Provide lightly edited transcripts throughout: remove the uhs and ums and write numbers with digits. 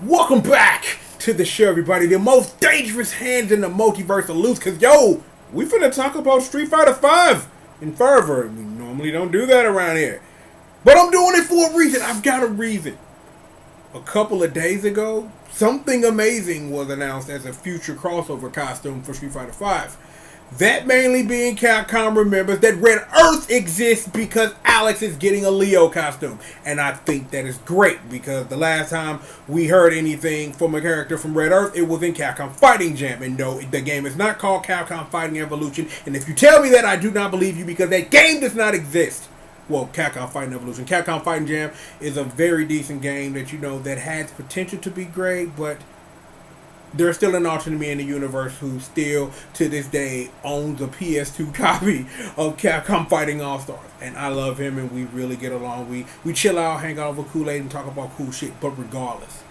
Welcome back to the show, everybody. The most dangerous hands in the multiverse are loose. Cause we finna talk about Street Fighter 5 in fervor. We normally don't do that around here, but I'm doing it for a reason. I've got a reason. A couple of days ago, something amazing was announced as a future crossover costume for Street Fighter 5. That mainly being Capcom remembers that Red Earth exists because Alex is getting a Leo costume. And I think that is great because the last time we heard anything from a character from Red Earth, it was in Capcom Fighting Jam. And no, the game is not called Capcom Fighting Evolution. And if you tell me that, I do not believe you because that game does not exist. Well, Capcom Fighting Evolution. Capcom Fighting Jam is a very decent game that that has potential to be great, but there's still an alternate me in the universe who still, to this day, owns a PS2 copy of Capcom Fighting All-Stars. And I love him and we really get along. We chill out, hang out over Kool-Aid and talk about cool shit. But regardless,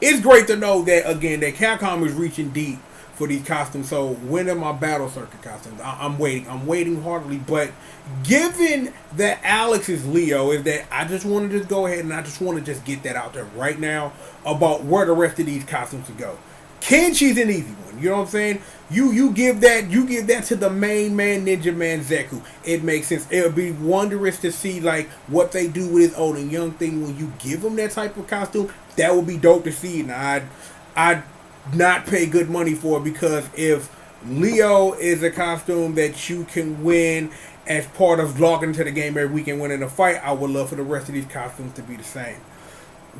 it's great to know that, again, that Capcom is reaching deep for these costumes. So when are my Battle Circuit costumes? I'm waiting. I'm waiting heartily. But given that Alex is Leo, is that I just want to just go ahead and I just want to just get that out there right now about where the rest of these costumes to go. Kenshi's an easy one. You know what I'm saying? You give that to the main man, Ninja Man Zeku. It makes sense. It would be wondrous to see like what they do with his old and young thing when you give him that type of costume. That would be dope to see. And I'd not pay good money for it because if Leo is a costume that you can win as part of logging into the game every week and winning a fight, I would love for the rest of these costumes to be the same.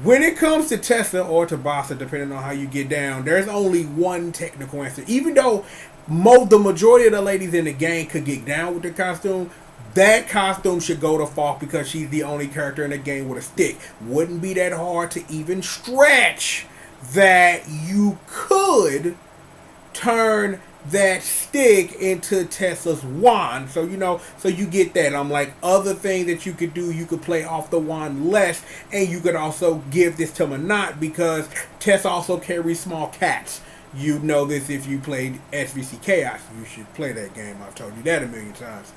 When it comes to Tessa or Tabasa, depending on how you get down, there's only one technical answer. Even though the majority of the ladies in the game could get down with the costume, that costume should go to Falk because she's the only character in the game with a stick. Wouldn't be that hard to even stretch that you could turn that stick into Tessa's wand. So so you get that. I'm like, other things that you could do, you could play off the wand less, and you could also give this to Manat because Tessa also carries small cats. You know this if you played SVC Chaos. You should play that game. I've told you that a million times.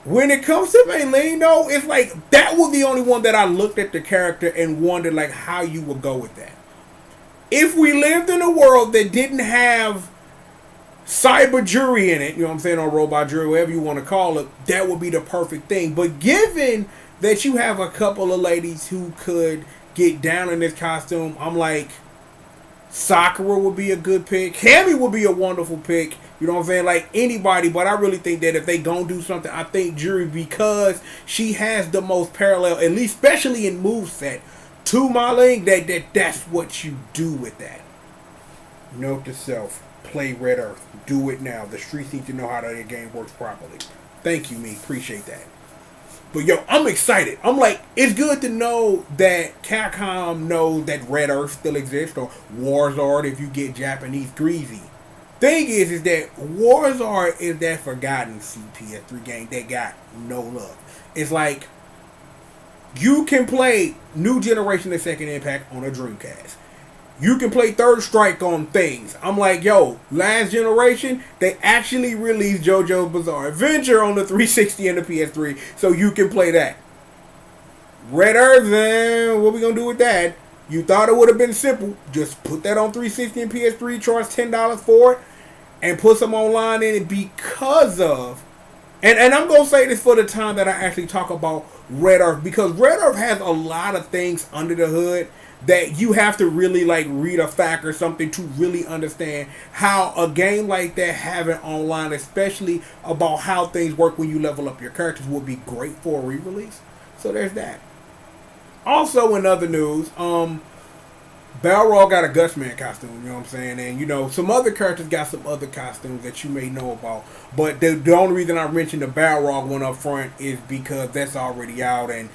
When it comes to Maylene, though, it's like that was the only one that I looked at the character and wondered like how you would go with that. If we lived in a world that didn't have cyber jury in it, you know what I'm saying, or robot jury, whatever you want to call it, that would be the perfect thing. But given that you have a couple of ladies who could get down in this costume, I'm like, Sakura would be a good pick. Cammy would be a wonderful pick. You know what I'm saying? Like anybody, but I really think that if they don't do something, I think Jury, because she has the most parallel, at least especially in moveset, to Maylene, that's what you do with that. Note to self. Play Red Earth. Do it now. The streets need to know how the game works properly. Thank you, me. Appreciate that. But I'm excited. I'm like, it's good to know that Capcom knows that Red Earth still exists, or Warzard if you get Japanese greasy. Thing is that Warzard is that forgotten CPS3 game that got no love. It's like, you can play New Generation and Second Impact on a Dreamcast. You can play Third Strike on things. I'm like, last generation, they actually released JoJo's Bizarre Adventure on the 360 and the PS3, so you can play that. Red Earth, man, what we gonna do with that? You thought it would have been simple. Just put that on 360 and PS3, charge $10 for it, and put some online in it because of... And I'm going to say this for the time that I actually talk about Red Earth, because Red Earth has a lot of things under the hood that you have to really like read a fact or something to really understand how a game like that having online, especially about how things work when you level up your characters, would be great for a re-release. So there's that. Also in other news, Balrog got a Gusman costume, you know what I'm saying? And some other characters got some other costumes that you may know about. But the only reason I mentioned the Balrog one up front is because that's already out and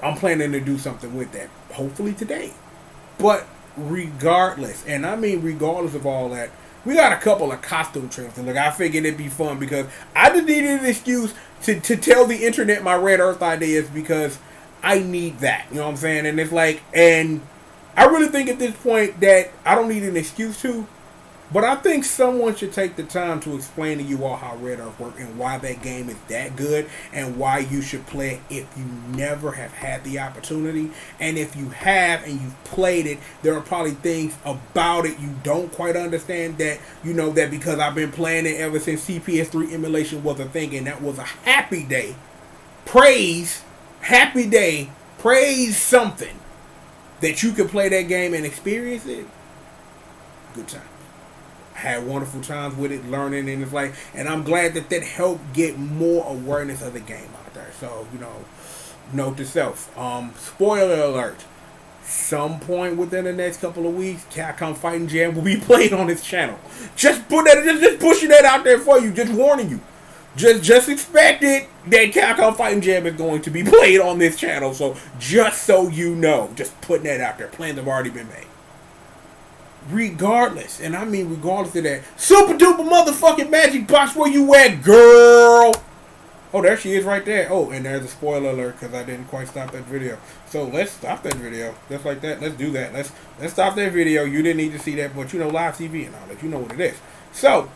I'm planning to do something with that. Hopefully today. But regardless, and I mean regardless of all that, we got a couple of costume trims. And look, I figured it'd be fun because I just needed an excuse to tell the internet my Red Earth ideas because I need that. You know what I'm saying? And it's like, and I really think at this point that I don't need an excuse to. But I think someone should take the time to explain to you all how Red Earth works and why that game is that good and why you should play it if you never have had the opportunity. And if you have and you've played it, there are probably things about it you don't quite understand that, you know, that because I've been playing it ever since CPS3 emulation was a thing, and that was a happy day. Happy day, praise something that you could play that game and experience it. Good time. Had wonderful times with it, learning, and it's like, and I'm glad that helped get more awareness of the game out there. So, you know, note to self. Spoiler alert. Some point within the next couple of weeks, Capcom Fighting Jam will be played on this channel. Just pushing that out there for you, just warning you. Just expect it that Capcom Fighting Jam is going to be played on this channel. So just so you know, just putting that out there. Plans have already been made. Regardless, and I mean regardless of that, super duper motherfucking magic box, where you at, girl? Oh, there she is right there. Oh, and there's a spoiler alert because I didn't quite stop that video. So let's stop that video just like that. Let's do that. Let's stop that video. You didn't need to see that, but you know, live TV and all that. You know what it is. So,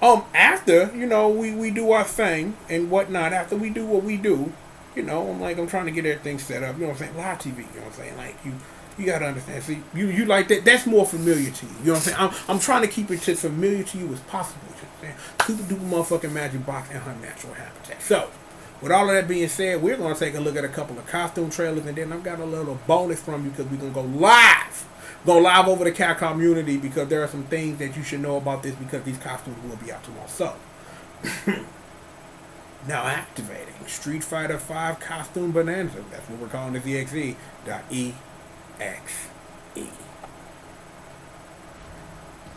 after, you know, we do our thing and whatnot. After we do what we do, you know, I'm trying to get everything set up. You know what I'm saying? Live TV. You know what I'm saying? Like you gotta understand. See, you like that. That's more familiar to you. You know what I'm saying? I'm trying to keep it as familiar to you as possible. You know what I'm saying? Super duper motherfucking magic box in her natural habitat. So, with all of that being said, we're gonna take a look at a couple of costume trailers, and then I've got a little bonus from you because we're gonna go live. Go live over the Capcom community because there are some things that you should know about this because these costumes will be out tomorrow. So, now activating Street Fighter V Costume Bonanza. That's what we're calling the EXE.exe.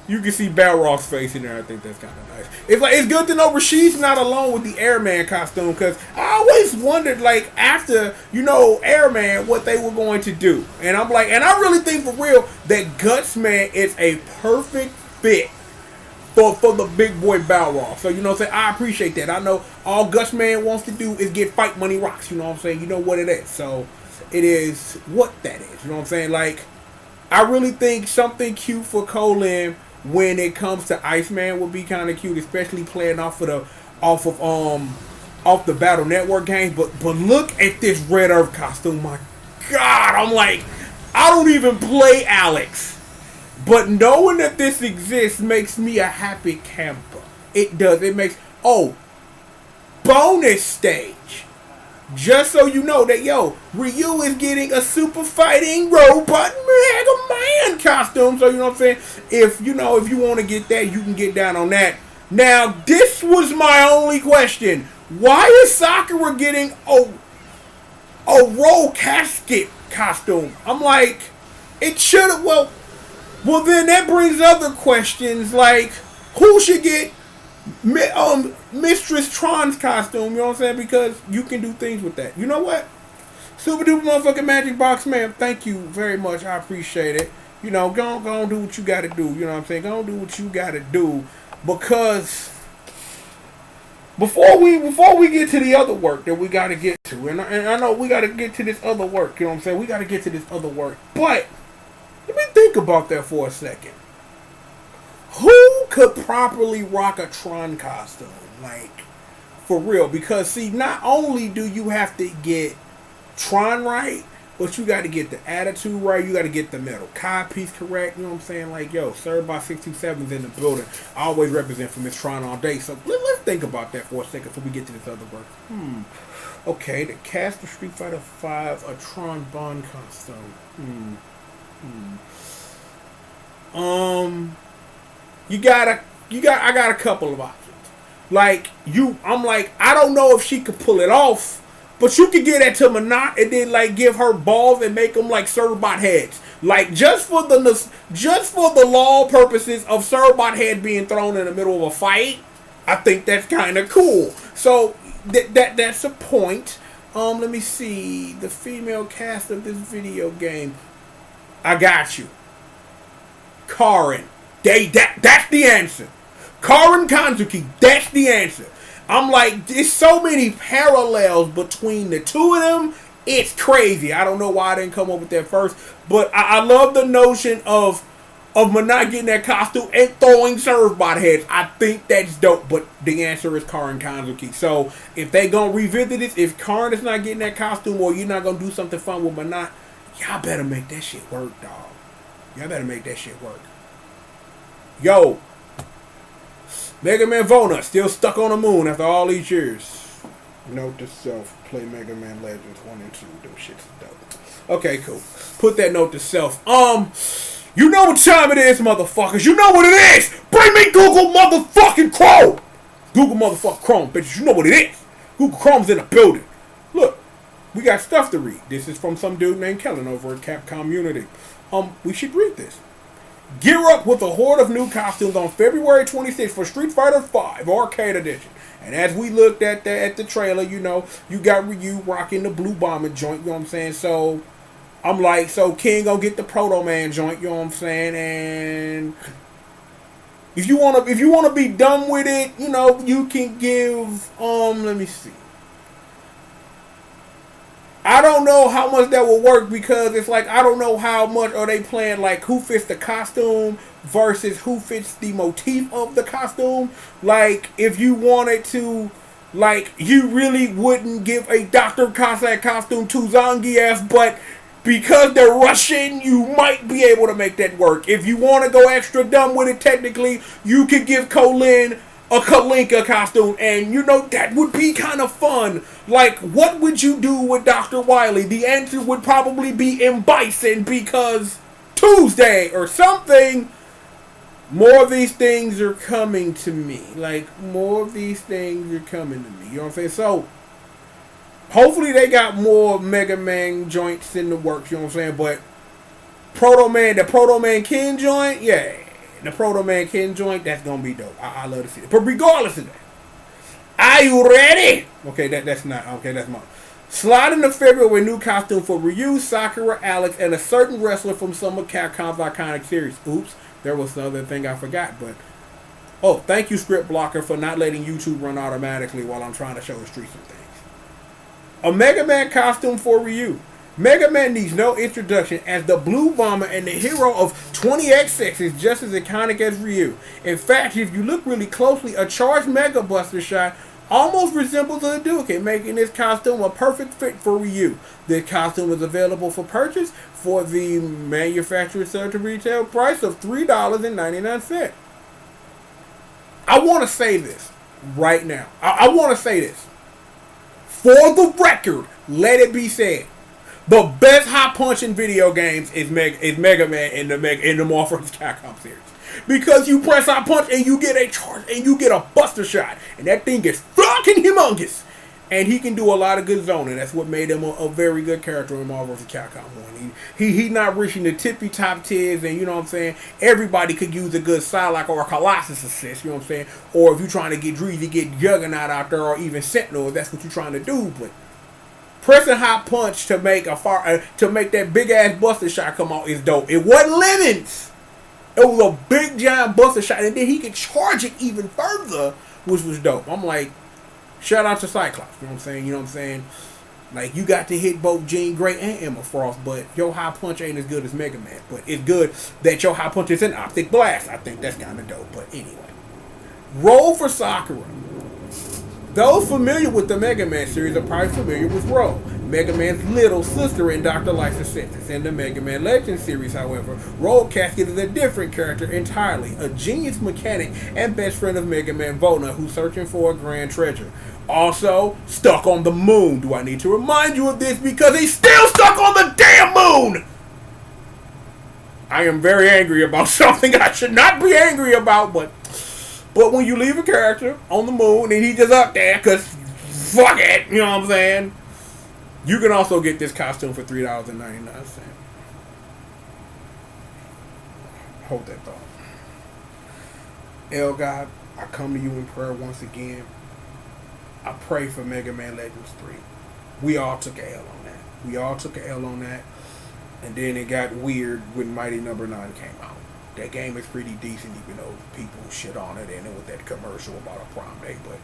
You can see Balrog's face in there. I think that's kind of nice. It's like, it's good to know Rashid's not alone with the Airman costume, because I always wondered, like, after, you know, Airman, what they were going to do. And I'm like, and I really think for real that Gutsman is a perfect fit for the big boy Balrog. So, you know what I'm saying? I appreciate that. I know all Gutsman wants to do is get Fight Money Rocks. You know what I'm saying? You know what it is. So, it is what that is. You know what I'm saying? Like, I really think something cute for Colin when it comes to Iceman would be kind of cute, especially playing off the Battle Network games. But look at this Red Earth costume. My God, I'm like, I don't even play Alex, but knowing that this exists makes me a happy camper. It does. It makes bonus stage. Just so you know that, yo, Ryu is getting a super fighting robot Mega Man costume. So, you know what I'm saying? If you want to get that, you can get down on that. Now, this was my only question. Why is Sakura getting a roll casket costume? I'm like, it should have, well, then that brings other questions, like, who should get Mistress Tron's costume, you know what I'm saying? Because you can do things with that. You know what? Super duper motherfucking magic box, man. Thank you very much. I appreciate it. You know, go on do what you gotta do. You know what I'm saying? Go on do what you gotta do. Because before we get to the other work that we gotta get to, and I know we gotta get to this other work, you know what I'm saying? We gotta get to this other work. But let me think about that for a second. Who could properly rock a Tron costume? Like, for real. Because, see, not only do you have to get Tron right, but you got to get the attitude right. You got to get the Metal Kai piece correct. You know what I'm saying? Like, yo, Cerebot 627's in the building. I always represent for Miss Tron all day. So, let's think about that for a second before we get to this other work. Okay, the cast of Street Fighter V, a Tron Bond costume. I got a couple of options. Like, I'm like, I don't know if she could pull it off, but you could get that to Monat and then, like, give her balls and make them like Cerebot heads. Like, just for the law purposes of Cerebot head being thrown in the middle of a fight, I think that's kind of cool. So, that's a point. Let me see. The female cast of this video game. I got you. Karin. That's the answer. Karin Kanzuki, that's the answer. I'm like, there's so many parallels between the two of them. It's crazy. I don't know why I didn't come up with that first, but I love the notion of of not getting that costume and throwing serve-bot heads. I think that's dope, but the answer is Karin Kanzuki. So if they gonna revisit this, if Karin is not getting that costume or you're not gonna do something fun with Manat, y'all better make that shit work, dog. Y'all better make that shit work. Yo, Mega Man Vona still stuck on the moon after all these years. Note to self: play Mega Man Legends 1 and 2. Them shit's dope. Okay, cool. Put that note to self. You know what time it is, motherfuckers. You know what it is. Bring me Google motherfucking Chrome. Google motherfucking Chrome, bitches. You know what it is. Google Chrome's in the building. Look, we got stuff to read. This is from some dude named Kellen over at Capcom Unity. We should read this. Gear up with a horde of new costumes on February 26th for Street Fighter V Arcade Edition. And as we looked at the trailer, you know, you got Ryu rocking the blue bomber joint, you know what I'm saying? So I'm like, so King gonna get the Proto Man joint, you know what I'm saying? And if you wanna be dumb with it, you know, you can give let me see. I don't know how much that will work because it's like I don't know how much are they playing like who fits the costume versus who fits the motif of the costume. Like if you wanted to, like you really wouldn't give a Dr. Cossack costume to Zangief, but because they're Russian, you might be able to make that work. If you want to go extra dumb with it, technically, you could give Kolin a Kalinka costume, and you know, that would be kind of fun. Like, what would you do with Dr. Wily? The answer would probably be M. Bison, because Tuesday or something. More of these things are coming to me. Like, more of these things are coming to me. You know what I'm saying? So, hopefully they got more Mega Man joints in the works, you know what I'm saying? But the Proto Man Ken joint, yeah. The Proto Man Ken joint, that's gonna be dope. I love to see it. But regardless of that, are you ready? Okay, that's not. Okay, that's mine. Slide into February with a new costume for Ryu, Sakura, Alex, and a certain wrestler from some of Capcom's iconic series. Oops, there was another thing I forgot. But thank you, Script Blocker, for not letting YouTube run automatically while I'm trying to show the streets some things. A Mega Man costume for Ryu. Mega Man needs no introduction as the Blue Bomber and the hero of 20XX is just as iconic as Ryu. In fact, if you look really closely, a charged Mega Buster shot almost resembles a Hadouken, making this costume a perfect fit for Ryu. This costume is available for purchase for the manufacturer's sell to retail price of $3.99. I want to say this right now. I want to say this. For the record, let it be said. The best hot punch in video games is Mega Man in the Marvel vs. Capcom series. Because you press hot punch and you get a charge and you get a buster shot. And that thing is fucking humongous. And he can do a lot of good zoning. That's what made him a very good character in Marvel vs. Capcom 1. He not reaching the tippy top tiers, and you know what I'm saying? Everybody could use a good Psylocke or a Colossus assist, you know what I'm saying? Or if you're trying to get Dreezy, get Juggernaut out there, or even Sentinel, if that's what you're trying to do. But pressing hot punch to make that big ass buster shot come out is dope. It wasn't lemons. It was a big giant buster shot, and then he could charge it even further, which was dope. I'm like, shout out to Cyclops. You know what I'm saying? You know what I'm saying? Like, you got to hit both Jean Grey and Emma Frost, but your high punch ain't as good as Mega Man. But it's good that your high punch is an optic blast. I think that's kind of dope. But anyway, roll for Sakura. Those familiar with the Mega Man series are probably familiar with Ro, Mega Man's little sister in Dr. Light's Assistance. In the Mega Man Legends series, however, Ro Casket is a different character entirely, a genius mechanic and best friend of Mega Man Vona who's searching for a grand treasure. Also, stuck on the moon. Do I need to remind you of this? Because he's still stuck on the damn moon! I am very angry about something I should not be angry about, but when you leave a character on the moon and he just up there, because fuck it, you know what I'm saying? You can also get this costume for $3.99. Hold that thought. El God, I come to you in prayer once again. I pray for Mega Man Legends 3. We all took a L on that. And then it got weird when Mighty Number 9 came out. That game is pretty decent, even though people shit on it, and it was that commercial about a prom day. But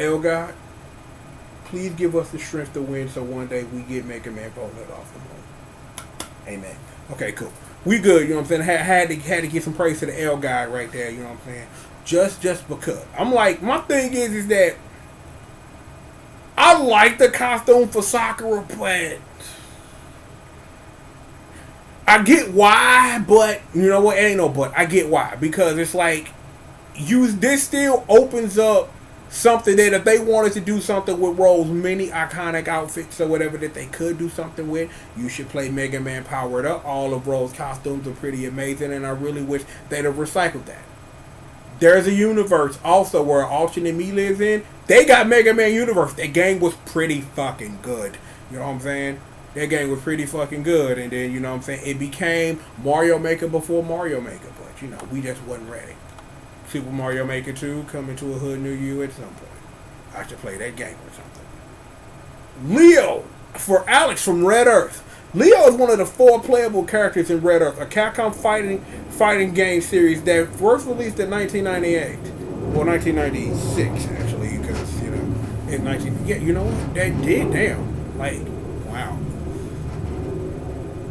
El God, please give us the strength to win, so one day we get Mega Man Vona off the moon. Amen. Okay, cool. We good, you know what I'm saying? Had to give some praise to the L guy right there, you know what I'm saying? Just because. I'm like, my thing is that I like the costume for Sakura, but I get why, but you know what? It ain't no but. I get why. Because it's like this still opens up something that if they wanted to do something with Roll's many iconic outfits or whatever that they could do something with, you should play Mega Man Powered Up. All of Roll's costumes are pretty amazing, and I really wish they'd have recycled that. There's a universe also where Alternate Me lives in. They got Mega Man Universe. That game was pretty fucking good. You know what I'm saying? That game was pretty fucking good, and then, you know what I'm saying, it became Mario Maker before Mario Maker, but, you know, we just wasn't ready. Super Mario Maker 2 coming to a hood near you at some point. I should play that game or something. Leo for Alex from Red Earth. Leo is one of the 4 playable characters in Red Earth, a Capcom fighting game series that first released in 1998. Well, 1996 actually, because you know, in 19 yeah, you know what? That did damn like wow.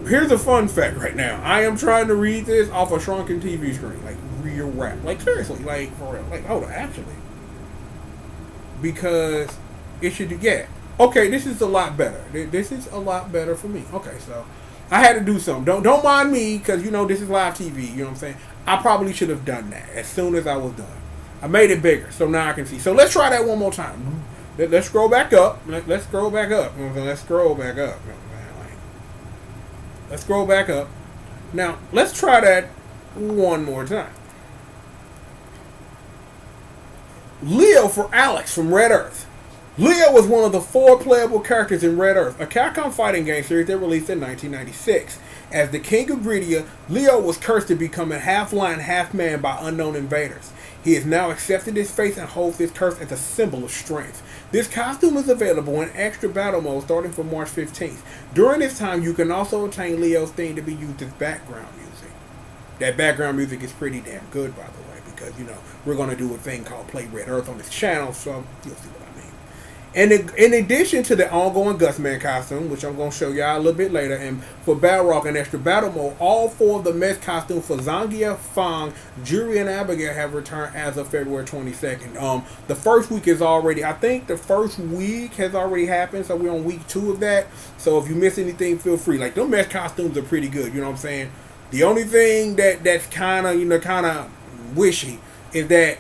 Here's a fun fact right now. I am trying to read this off a shrunken TV screen, like real rap, like seriously, like for real, like hold on, actually, because it should yeah. Okay, this is a lot better. This is a lot better for me. Okay, so I had to do something. Don't mind me, because you know this is live TV. You know what I'm saying? I probably should have done that as soon as I was done. I made it bigger, so now I can see. So let's try that one more time. Let's scroll back up. Let's scroll back up. You know what I'm saying? Let's scroll back up. You know what I'm saying? Like, let's scroll back up. Now let's try that one more time. Leo for Alex from Red Earth. Leo was one of the 4 playable characters in Red Earth, a Capcom fighting game series that released in 1996. As the King of Gridia, Leo was cursed to become a half-lion, half-man by unknown invaders. He has now accepted his fate and holds this curse as a symbol of strength. This costume is available in extra battle mode starting from March 15th. During this time, you can also obtain Leo's theme to be used as background music. That background music is pretty damn good, by the way, because, you know, we're going to do a thing called Play Red Earth on this channel, so you'll see what I mean. And in addition to the ongoing Gusman costume, which I'm going to show y'all a little bit later, and for Battle Rock and Extra Battle Mode, all 4 of the mech costumes for Zangia, Fang, Juri, and Abigail have returned as of February 22nd. The first week is already, I think the first week has already happened, so we're on week 2 of that. So if you miss anything, feel free. Like, them mech costumes are pretty good, you know what I'm saying? The only thing that's kind of, you know, kind of wishy is that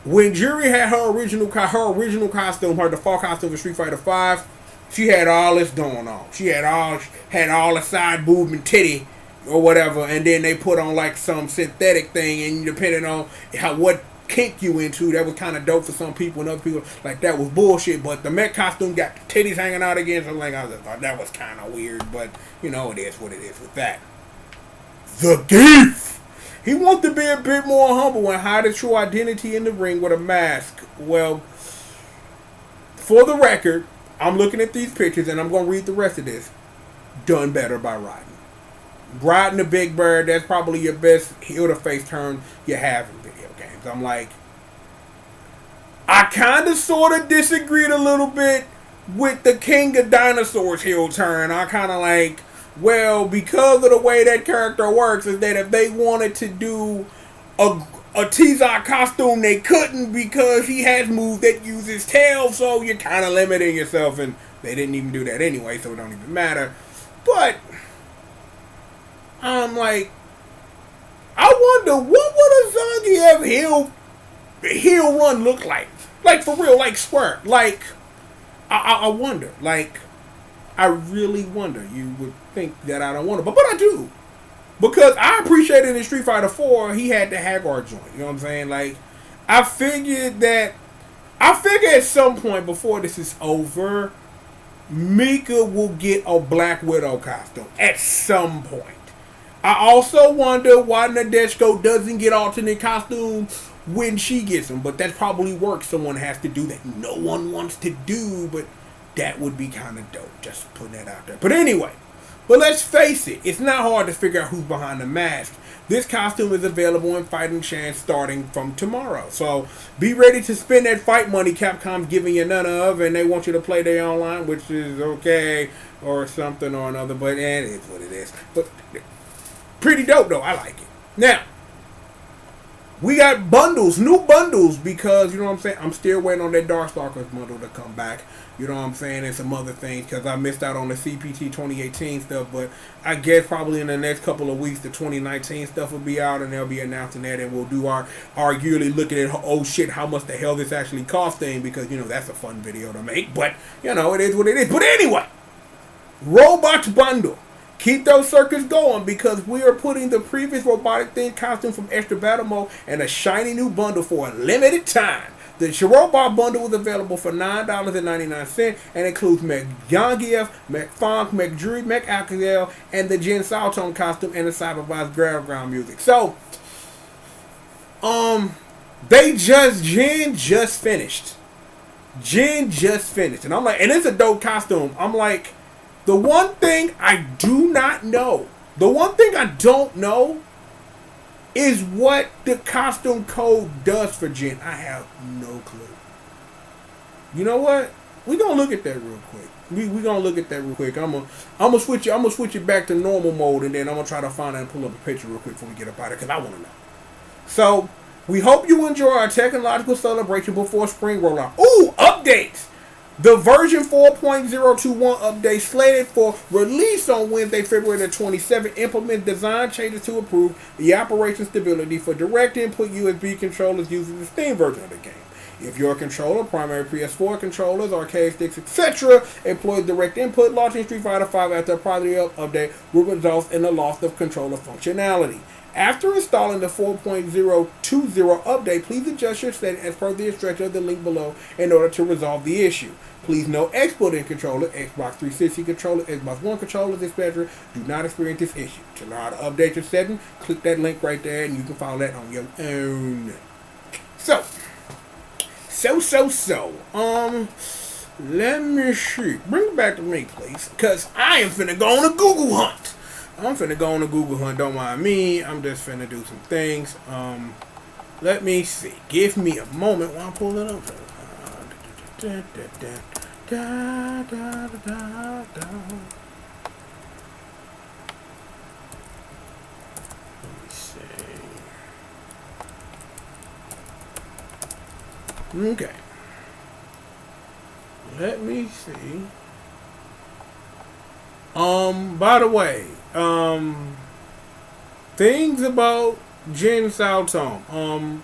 when Juri had her original costume, her default costume for Street Fighter V, she had all this going on. She had all the side boob and titty or whatever, and then they put on like some synthetic thing, and depending on what kink you into, that was kind of dope for some people, and other people like that was bullshit. But the mech costume got the titties hanging out again, so like I just thought that was kind of weird. But you know, it is what it is with that. The Geef! He wants to be a bit more humble and hide his true identity in the ring with a mask. Well, for the record, I'm looking at these pictures and I'm going to read the rest of this. Done better by Raiden. Raiden the Big Bird, that's probably your best heel-to-face turn you have in video games. I'm like, I kind of sort of disagreed a little bit with the King of Dinosaurs heel turn. I kind of like, well, because of the way that character works, is that if they wanted to do a T-Zot costume, they couldn't because he has moves that use his tail, so you're kind of limiting yourself, and they didn't even do that anyway, so it don't even matter. But I'm like, I wonder what would a Zangief heel run look like? Like for real, like squirt. Like I wonder. Like I really wonder. You would think that I don't wonder, but I do. Because I appreciated in Street Fighter 4, he had the Hagar joint. You know what I'm saying? Like, I figured at some point before this is over, Mika will get a Black Widow costume. At some point. I also wonder why Nadeshiko doesn't get alternate costumes when she gets them. But that's probably work someone has to do that no one wants to do. But that would be kind of dope. Just putting that out there. But anyway. But let's face it, it's not hard to figure out who's behind the mask. This costume is available in Fighting Chance starting from tomorrow. So be ready to spend that fight money Capcom's giving you none of, and they want you to play their online, which is okay. or something or another. But it is what it is. But pretty dope though. I like it. Now, we got bundles, new bundles, because, you know what I'm saying, I'm still waiting on that Darkstalkers bundle to come back. You know what I'm saying, and some other things, because I missed out on the CPT 2018 stuff, but I guess probably in the next couple of weeks, the 2019 stuff will be out, and they'll be announcing that, and we'll do our yearly looking at, oh shit, how much the hell this actually costing, because, you know, that's a fun video to make, but, you know, it is what it is. But anyway, Roblox bundle. Keep those circuits going, because we are putting the previous robotic theme costume from Extra Battle Mode in a shiny new bundle for a limited time. The Robot bundle is available for $9.99 and includes Mech Yangiev, Mech Funk, Mech Druid, Mech Alcazel, and the Jin Saltone costume and the Cyberbots background music. So, Jin just finished. And I'm like, and it's a dope costume. I'm like, the one thing I don't know is what the costume code does for Jin. I have no clue. You know what? We're gonna look at that real quick. We're gonna look at that real quick. I'm gonna switch it back to normal mode, and then I'm gonna try to find and pull up a picture real quick before we get up out of it, because I wanna know. So we hope you enjoy our technological celebration before spring rollout. Ooh, updates! The version 4.021 update slated for release on Wednesday, February the 27th implements design changes to improve the operation stability for direct input USB controllers using the Steam version of the game. If your controller, primary PS4 controllers, arcade sticks, etc., employs direct input, launching Street Fighter V after a positive update will result in the loss of controller functionality. After installing the 4.020 update, please adjust your setting as per the instructions of the link below in order to resolve the issue. Please note, exporting controller, Xbox 360 controller, Xbox One controllers, etc. do not experience this issue. To learn how to update your setting, click that link right there and you can follow that on your own. So, let me see. Bring it back to me, please, because I am finna go on a Google hunt. Don't mind me. I'm just finna do some things. Let me see. Give me a moment while I pull it up. Let me see. Okay. Let me see. By the way, things about Jin Saltone.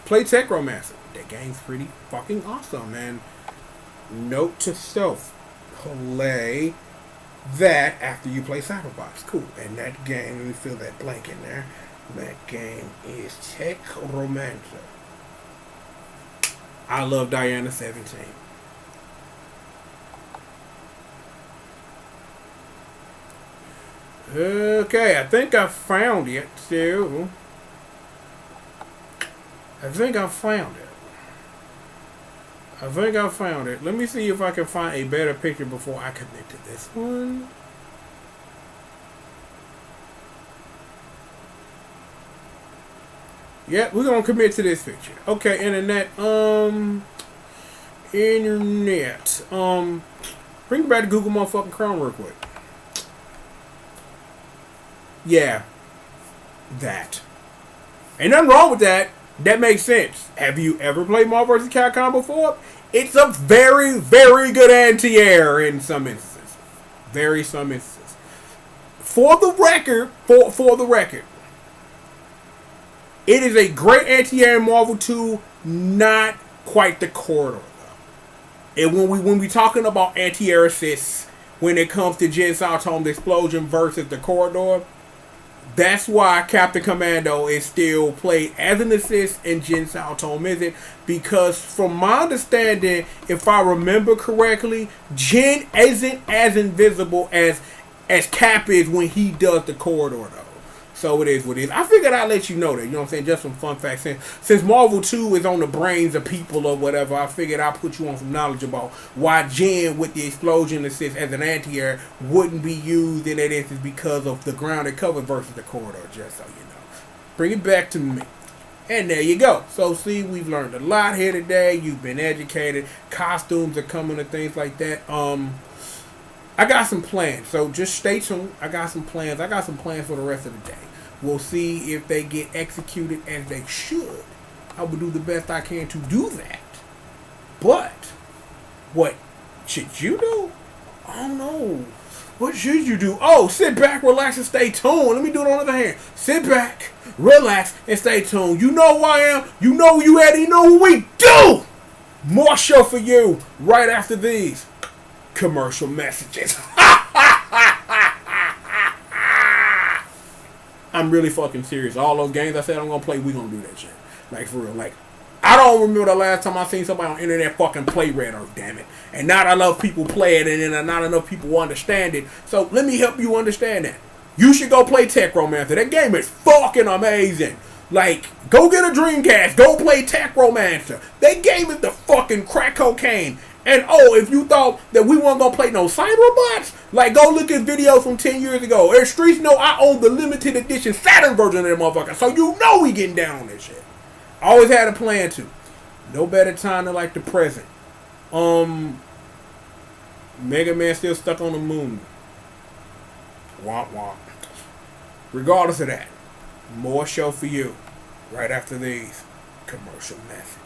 Play Techromancer. That game's pretty fucking awesome, man. Note to self, play that after you play Cyberbots. Cool. And that game, let me fill that blank in there. That game is Techromancer. I love Diana 17. Okay, I think I found it too. I think I found it. Let me see if I can find a better picture before I commit to this one. Yeah, we're gonna commit to this picture. Okay, internet. Bring it back to Google motherfucking Chrome real quick. Yeah, that. Ain't nothing wrong with that. That makes sense. Have you ever played Marvel vs. Capcom before? It's a very, very good anti-air in some instances. For the record, it is a great anti-air in Marvel 2, not quite the corridor though. And when we talking about anti-air assists, when it comes to Jin Saltone's explosion versus the corridor, that's why Captain Commando is still played as an assist and Jin Saltone isn't, because from my understanding, if I remember correctly, Jin isn't as invisible as Cap is when he does the corridor though. So it is what it is. I figured I'd let you know that, you know what I'm saying, just some fun facts. Since Marvel 2 is on the brains of people or whatever, I figured I'd put you on some knowledge about why Jin with the explosion assist as an anti-air wouldn't be used in that instance because of the grounded cover versus the corridor, just so you know. Bring it back to me. And there you go. So see, we've learned a lot here today. You've been educated. Costumes are coming and things like that. I got some plans, so just stay tuned. I got some plans. I got some plans for the rest of the day. We'll see if they get executed as they should. I will do the best I can to do that. But what should you do? I don't know. What should you do? Oh, sit back, relax, and stay tuned. Let me do it on the other hand. Sit back, relax, and stay tuned. You know who I am. You know who you at. You know what we do. More show for you right after these commercial messages. I'm really fucking serious. All those games I said I'm gonna play, we gonna do that shit. Like, for real. Like, I don't remember the last time I seen somebody on the internet fucking play Red Earth, damn it. And not enough people play it, and then not enough people understand it. So let me help you understand that. You should go play Techromancer. That game is fucking amazing. Like, go get a Dreamcast. Go play Techromancer. That game is the fucking crack cocaine. And oh, if you thought that we weren't gonna play no Cyberbots, like, go look at videos from 10 years ago. Air Streets know I own the limited edition Saturn version of that motherfucker. So you know we getting down on this shit. Always had a plan to. No better time than like the present. Mega Man still stuck on the moon. Womp womp. Regardless of that, more show for you right after these commercial messages.